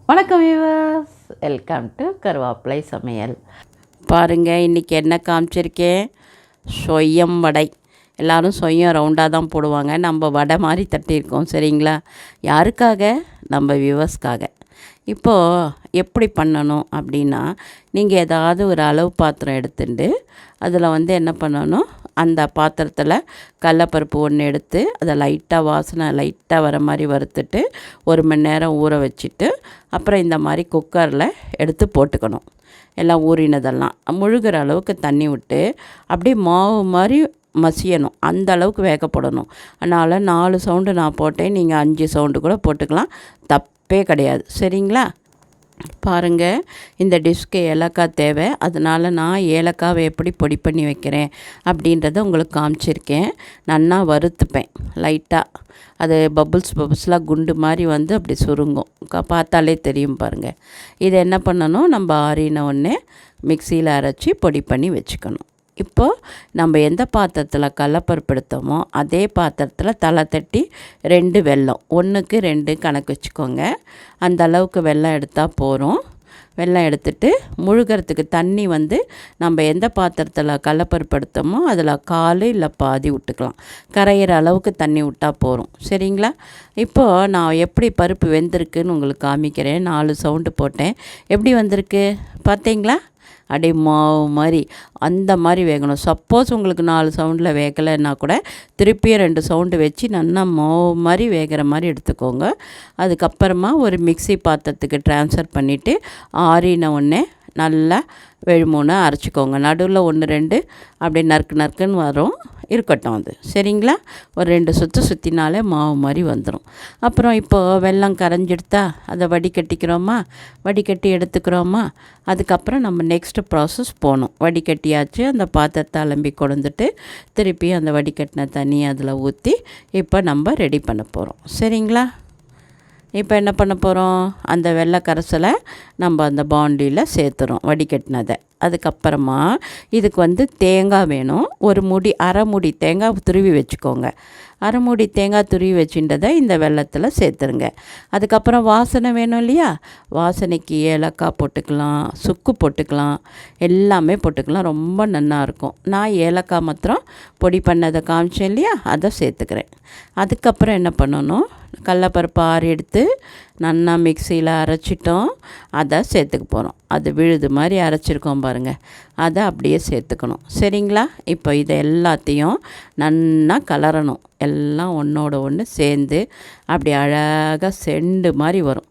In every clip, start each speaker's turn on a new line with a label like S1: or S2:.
S1: வணக்கம் viewers, welcome to கருவேப்பிலை சமையல். பாருங்கள், இன்றைக்கி என்ன காமிச்சிருக்கேன். சொய்யம் வடை. எல்லோரும் சொய்யம் ரவுண்டாக தான் போடுவாங்க. நம்ம வடை மாதிரி தட்டியிருக்கோம். சரிங்களா? யாருக்காக? நம்ம வியூவர்ஸ்க்காக. இப்போது எப்படி பண்ணணும் அப்படின்னா, நீங்கள் ஏதாவது ஒரு அளவு பாத்திரம் எடுத்துட்டு அதில் என்ன பண்ணணும், அந்த பாத்திரத்தில் கடலப்பருப்பு ஒன்று எடுத்து அதை லைட்டாக வாசனை லைட்டாக வர மாதிரி வறுத்துட்டு 1 மணி நேரம் ஊற வச்சுட்டு அப்புறம் இந்த மாதிரி குக்கரில் எடுத்து போட்டுக்கணும். எல்லாம் ஊறினதெல்லாம் முழுகிற அளவுக்கு தண்ணி விட்டு அப்படியே மாவு மாதிரி மசியணும். அந்த அளவுக்கு வேகப்படணும். அதனால் 4 சவுண்டு நான் போட்டேன். நீங்கள் 5 சவுண்டு கூட போட்டுக்கலாம், தப்பே கிடையாது. சரிங்களா? பாருங்கள், இந்த டிஷ்க்கு ஏலக்காய் தேவை. அதனால் நான் ஏலக்காவை எப்படி பொடி பண்ணி வைக்கிறேன் அப்படின்றத உங்களுக்கு காமிச்சிருக்கேன். நல்லா வறுத்துப்பேன் லைட்டாக. அது பபுள்ஸ்லாம் குண்டு மாதிரி அப்படி சுருங்கும். பார்த்தாலே தெரியும் பாருங்கள். இதை என்ன பண்ணணும், நம்ம ஆறின உடனே மிக்சியில் அரைச்சி பொடி பண்ணி வச்சுக்கணும். இப்போது நம்ம எந்த பாத்திரத்தில் கடலப்பருப்பு எடுத்தோமோ அதே பாத்திரத்தில் தலை தட்டி 2 வெல்லம், 1க்கு 2 கணக்கு வச்சுக்கோங்க. அந்த அளவுக்கு வெல்லம் எடுத்தால் போகிறோம். வெல்லம் எடுத்துட்டு முழுகிறதுக்கு தண்ணி நம்ம எந்த பாத்திரத்தில் கடலப்பருப்பு எடுத்தோமோ அதில் 1/4 இல்லை பாதி விட்டுக்கலாம். கரையிற அளவுக்கு தண்ணி விட்டால் போகிறோம். சரிங்களா? இப்போது நான் எப்படி பருப்பு வெந்திருக்குன்னு உங்களுக்கு காமிக்கிறேன். 4 சவுண்டு போட்டேன். எப்படி வந்திருக்கு பார்த்தீங்களா? அப்படியே மாவு மாதிரி அந்த மாதிரி வேகணும். சப்போஸ் உங்களுக்கு 4 சவுண்டில் வேகலைன்னா கூட திருப்பியும் 2 சவுண்டு வச்சு நல்லா மாவு மாதிரி வேகிற மாதிரி எடுத்துக்கோங்க. அதுக்கப்புறமா ஒரு மிக்சி பாத்திரத்துக்கு ட்ரான்ஸ்ஃபர் பண்ணிவிட்டு ஆறின உடனே நல்லா வெழுமூணு அரைச்சிக்கோங்க. நடுவில் 1 2 அப்படியே நறுக்குன்னு வரும். இருக்கட்டும் அது. சரிங்களா? ஒரு 2 சுற்றினாலே மாவு மாதிரி வந்துடும். அப்புறம் இப்போது வெல்லம் கரைஞ்சிடுத்தா அதை வடிகட்டிக்கிறோமா, வடிகட்டி எடுத்துக்கிறோமா. அதுக்கப்புறம் நம்ம நெக்ஸ்ட்டு ப்ராசஸ் போகணும். வடிகட்டியாச்சு, அந்த பாத்திரத்தை அலம்பி கொண்டுட்டு திருப்பி அந்த வடிகட்டின தண்ணி அதில் ஊற்றி இப்போ நம்ம ரெடி பண்ண போகிறோம். சரிங்களா? இப்போ என்ன பண்ண போகிறோம், அந்த வெள்ளை கரைசலை நம்ம அந்த பாண்டியில் சேர்த்துறோம், வடிகட்டினதை. அதுக்கப்புறமா இதுக்கு தேங்காய் வேணும். ஒரு முடி, அரை முடி தேங்காய் துருவி வச்சுக்கோங்க. அரை மூடி தேங்காய் துருவி வச்சுட்டதை இந்த வெள்ளத்தில் சேர்த்துருங்க. அதுக்கப்புறம் வாசனை வேணும் இல்லையா? வாசனைக்கு ஏலக்காய் போட்டுக்கலாம், சுக்கு போட்டுக்கலாம், எல்லாமே போட்டுக்கலாம். ரொம்ப நல்லாயிருக்கும். நான் ஏலக்காய் மாத்திரம் பொடி பண்ணதை காமிச்சேன் இல்லையா, அதை சேர்த்துக்கிறேன். அதுக்கப்புறம் என்ன பண்ணணும், கடலப்பருப்பு ஆறி எடுத்து நல்லா மிக்சியில் அரைச்சிட்டோம், அதை சேர்த்துக்க போகிறோம். அது விழுது மாதிரி அரைச்சிருக்கோம் பாருங்கள், அதை அப்படியே சேர்த்துக்கணும். சரிங்களா? இப்போ இதை எல்லாத்தையும் நல்லா கலரணும். எல்லாம் ஒன்றோட ஒன்று சேர்ந்து அப்படி அழகாக செண்டு மாதிரி வரும்.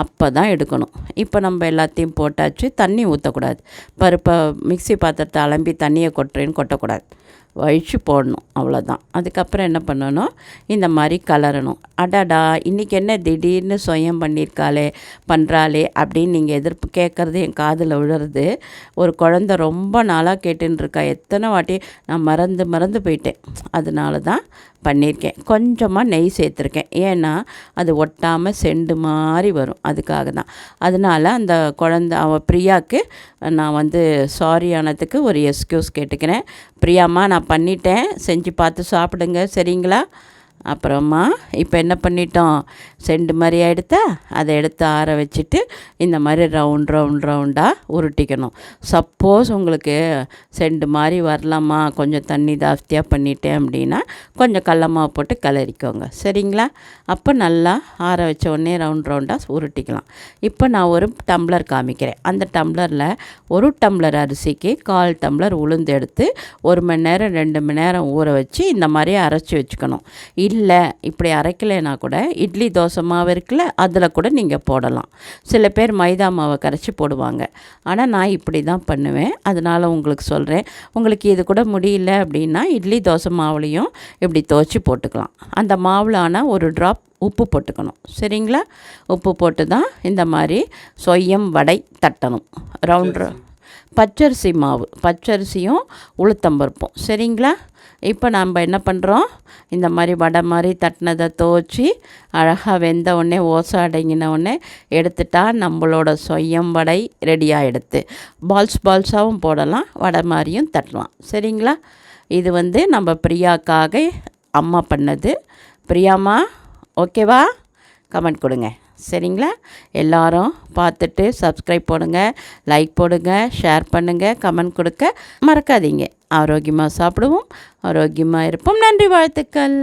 S1: அப்போ தான் எடுக்கணும். இப்போ நம்ம எல்லாத்தையும் போட்டாச்சு. தண்ணி ஊற்றக்கூடாது. பருப்பை மிக்சி பாத்திரத்தை அலம்பி தண்ணியை கொட்டக்கூடாது, வழித்து போடணும். அவ்வளோதான். அதுக்கப்புறம் என்ன பண்ணணும், இந்த மாதிரி கலரணும். அடாடா, இன்றைக்கி என்ன திடீர்னு சுயம் பண்ணுறாளே அப்படின்னு நீங்கள் எதிர்ப்பு கேட்குறது என் காதில் விழுறது. ஒரு குழந்த ரொம்ப நாளாக கேட்டுன்னு இருக்கா. எத்தனை வாட்டி நான் மறந்து போயிட்டேன். அதனால தான் பண்ணியிருக்கேன். கொஞ்சமாக நெய் சேர்த்துருக்கேன். ஏன்னா அது ஒட்டாமல் செண்டு மாதிரி வரும். அதுக்காக தான். அதனால் அந்த பிரியாவுக்கு நான் சாரி ஆனதுக்கு ஒரு எக்ஸ்கியூஸ் கேட்டுக்கிறேன். பிரியாம்மா, நான் பண்ணிட்டேன், செஞ்சு பார்த்து சாப்பிடுங்க. சரிங்களா? அப்புறமா இப்போ என்ன பண்ணிட்டோம், செண்டு மாதிரி எடுத்தா அதை எடுத்து ஆற வச்சுட்டு இந்த மாதிரி ரவுண்டாக உருட்டிக்கணும். சப்போஸ் உங்களுக்கு செண்டு மாதிரி வரலாமா, கொஞ்சம் தண்ணி ஜாஸ்தியாக பண்ணிட்டேன் அப்படின்னா கொஞ்சம் கடல மாவு போட்டு கிளறிக்கோங்க. சரிங்களா? அப்போ நல்லா ஆற வச்ச உடனே ரவுண்டாக உருட்டிக்கலாம். இப்போ நான் ஒரு டம்ளர் காமிக்கிறேன். அந்த டம்ளரில் 1 டம்ளர் அரிசிக்கு 1/4 டம்ளர் உளுந்து எடுத்து 1 மணி நேரம் 2 மணி நேரம் ஊற வச்சு இந்த மாதிரி அரைச்சி வச்சுக்கணும். இல்லை இப்படி அரைக்கலைன்னா கூட இட்லி தோசை மாவு இருக்குல்ல, அதில் கூட நீங்கள் போடலாம். சில பேர் மைதா மாவை கரைச்சி போடுவாங்க. ஆனால் நான் இப்படி தான் பண்ணுவேன். அதனால் உங்களுக்கு சொல்கிறேன். உங்களுக்கு இது கூட முடியல அப்படின்னா இட்லி தோசை மாவுலேயும் இப்படி துவச்சி போட்டுக்கலாம். அந்த மாவில் ஆனால் ஒரு ட்ராப் உப்பு போட்டுக்கணும். சரிங்களா? உப்பு போட்டு தான் இந்த மாதிரி சொய்யம் வடை தட்டணும். ரவுண்டு பச்சரிசி மாவு, பச்சரிசியும் உளுத்தம்பருப்பும். சரிங்களா? இப்போ நம்ம என்ன பண்ணுறோம், இந்த மாதிரி வடை மாதிரி தட்டினதை துவச்சி அழகாக வெந்த உடனே ஓசை அடங்கின உடனே எடுத்துட்டா நம்மளோட சொய்யம் வடை ரெடியாக எடுத்து பால்ஸாகவும் போடலாம், வடை மாதிரியும் தட்டலாம். சரிங்களா? இது நம்ம பிரியாக்காக அம்மா பண்ணது. பிரியாம்மா ஓகேவா? கமெண்ட் கொடுங்க. சரிங்களா? எல்லாரும் பார்த்துட்டு சப்ஸ்கிரைப் போடுங்க, லைக் போடுங்க, ஷேர் பண்ணுங்கள், கமெண்ட் கொடுக்க மறக்காதீங்க. ஆரோக்கியமாக சாப்பிடுவோம், ஆரோக்கியமாக இருப்போம். நன்றி, வாழ்த்துக்கள்.